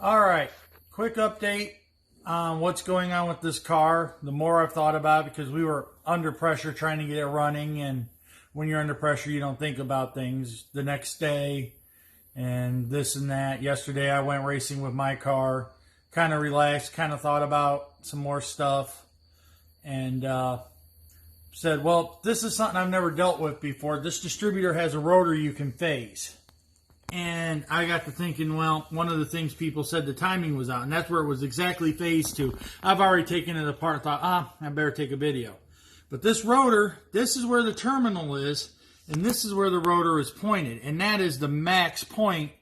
All right, quick update on what's going on with this car. The more I've thought about it, because we were under pressure trying to get it running, and when you're under pressure, you don't think about things the next day and this and that. Yesterday, I went racing with my car, kind of relaxed, kind of thought about some more stuff, and said, well, this is something I've never dealt with before. This distributor has a rotor you can phase. And I got to thinking, well, one of the things people said the timing was out, and that's where it was exactly phased to. I've already taken it apart and thought, I better take a video. But this rotor, this is where the terminal is, and this is where the rotor is pointed. And that is the max point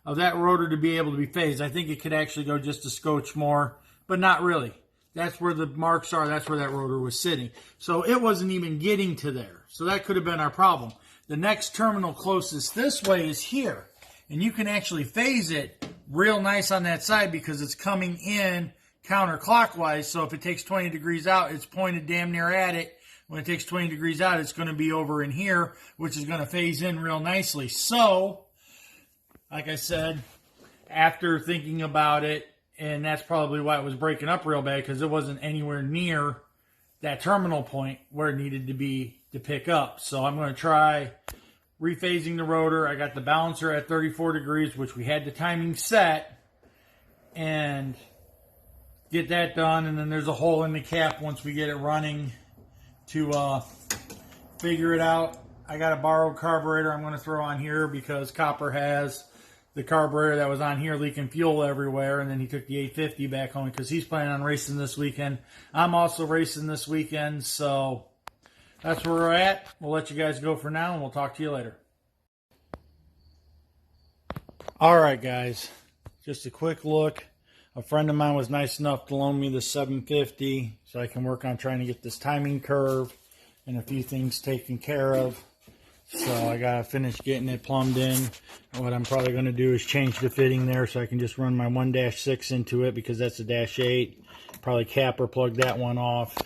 of that rotor to be able to be phased. I think it could actually go just a scotch more, but not really. That's where the marks are. That's where that rotor was sitting. So it wasn't even getting to there. So that could have been our problem. The next terminal closest this way is here. And you can actually phase it real nice on that side because it's coming in counterclockwise. So if it takes 20 degrees out, it's pointed damn near at it. When it takes 20 degrees out, it's going to be over in here, which is going to phase in real nicely. So, like I said, after thinking about it, and that's probably why it was breaking up real bad, because it wasn't anywhere near that terminal point where it needed to be to pick up. So I'm going to try rephasing the rotor. I got the balancer at 34 degrees, which we had the timing set, and get that done. And then there's a hole in the cap once we get it running to figure it out. I got a borrowed carburetor I'm going to throw on here because Copper has the carburetor that was on here leaking fuel everywhere, and then he took the 850 back home because he's planning on racing this weekend. I'm also racing this weekend, so that's where we're at. We'll let you guys go for now, and we'll talk to you later. All right, guys. Just a quick look. A friend of mine was nice enough to loan me the 750 so I can work on trying to get this timing curve and a few things taken care of. So I got to finish getting it plumbed in. And what I'm probably going to do is change the fitting there so I can just run my 1-6 into it because that's a -8. Probably cap or plug that one off.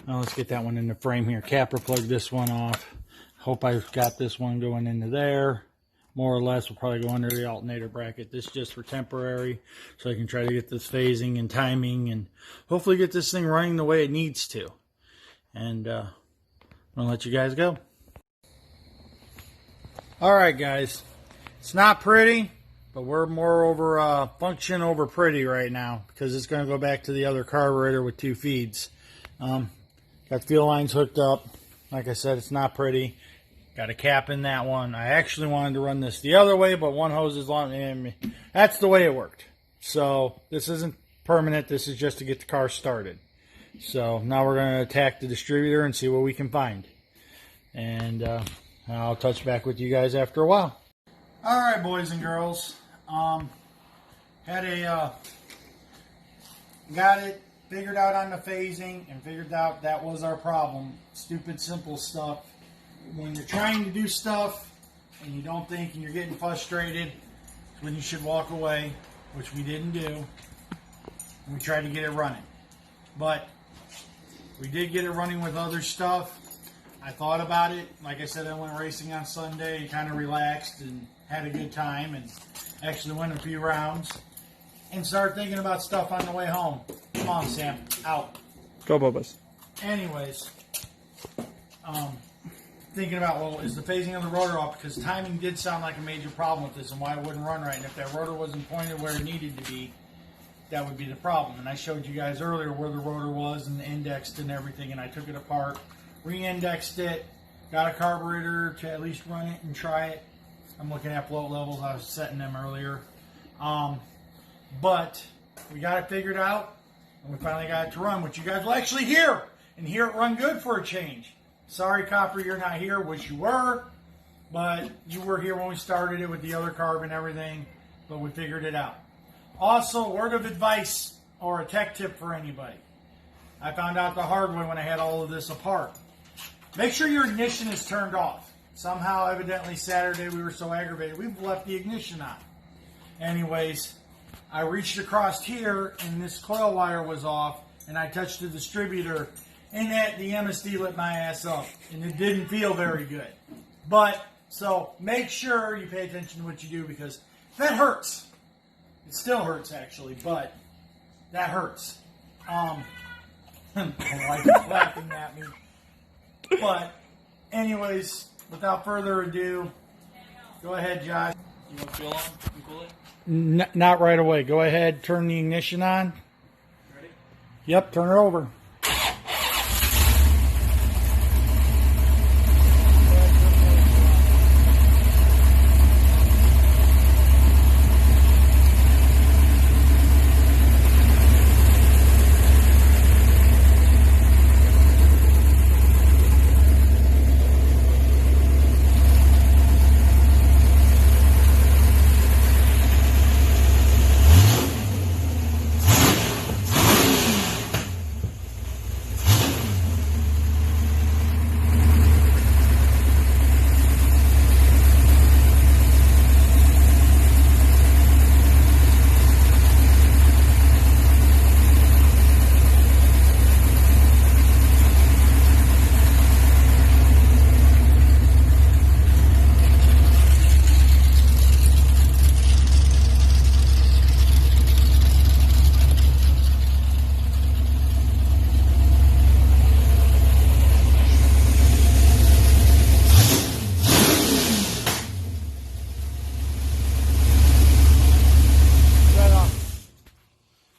Now let's get that one in the frame here. Cap or plug this one off. Hope I've got this one going into there. More or less, we'll probably go under the alternator bracket. This is just for temporary, so I can try to get this phasing and timing and hopefully get this thing running the way it needs to. And I'm going to let you guys go. All right, guys. It's not pretty, but we're more over function over pretty right now because it's going to go back to the other carburetor with 2 feeds. Got fuel lines hooked up. Like I said, it's not pretty. Got a cap in that one. I actually wanted to run this the other way, but one hose is long, and that's the way it worked. So this isn't permanent. This is just to get the car started. So now we're going to attack the distributor and see what we can find. And I'll touch back with you guys after a while. All right, boys and girls. Got it figured out on the phasing and figured out that was our problem. Stupid, simple stuff. When you're trying to do stuff and you don't think and you're getting frustrated, it's when you should walk away, which we didn't do. We tried to get it running. But we did get it running with other stuff. I thought about it. Like I said, I went racing on Sunday, kind of relaxed and had a good time and actually went a few rounds and started thinking about stuff on the way home. Come on, Sam. Out. Go, Bubba's. Anyways, thinking about, well, is the phasing of the rotor off? Because timing did sound like a major problem with this and why it wouldn't run right. And if that rotor wasn't pointed where it needed to be, that would be the problem. And I showed you guys earlier where the rotor was and indexed and everything, and I took it apart, re-indexed it, got a carburetor to at least run it and try it. I'm looking at float levels. I was setting them earlier. But we got it figured out, and we finally got it to run, which you guys will actually hear, and hear it run good for a change. Sorry, Copper, you're not here. Wish you were, but you were here when we started it with the other carb and everything, but we figured it out. Also, word of advice or a tech tip for anybody. I found out the hard way when I had all of this apart. Make sure your ignition is turned off. Somehow, evidently, Saturday we were so aggravated, we've left the ignition on. Anyways, I reached across here, and this coil wire was off, and I touched the distributor, and the MSD lit my ass up, and it didn't feel very good. But, so, make sure you pay attention to what you do, because that hurts. It still hurts actually, but that hurts. My wife is laughing at me. But anyways, without further ado, go ahead, Josh. You want fuel on and cool it? Not right away. Go ahead, turn the ignition on. Ready? Yep, turn it over.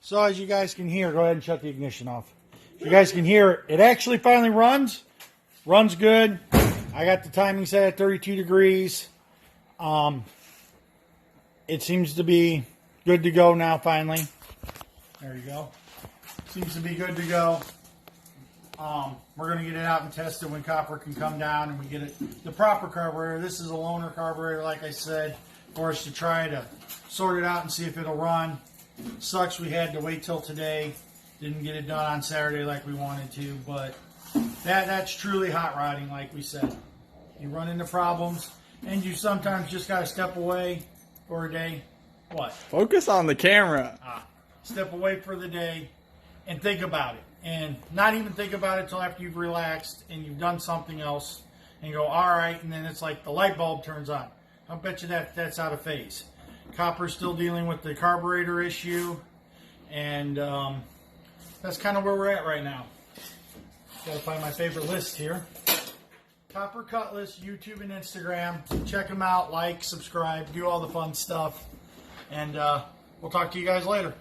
So as you guys can hear, go ahead and shut the ignition off. You guys can hear it actually finally runs. Runs good. I got the timing set at 32 degrees. It seems to be good to go now finally. There you go. Seems to be good to go. We're going to get it out and test it when copper can come down and we get it the proper carburetor. This is a loaner carburetor, like I said, for us to try to sort it out and see if it'll run. Sucks we had to wait till today. Didn't get it done on Saturday like we wanted to, but that's truly hot rodding, like we said. You run into problems, and you sometimes just got to step away for a day. What? Focus on the camera. Step away for the day and think about it. And not even think about it until after you've relaxed and you've done something else and go, all right, and then it's like the light bulb turns on. I'll bet you that's out of phase. Copper's still dealing with the carburetor issue, and that's kind of where we're at right now. Got to find my favorite list here. Copper Cutlass, YouTube and Instagram. Check them out, like, subscribe, do all the fun stuff, and we'll talk to you guys later.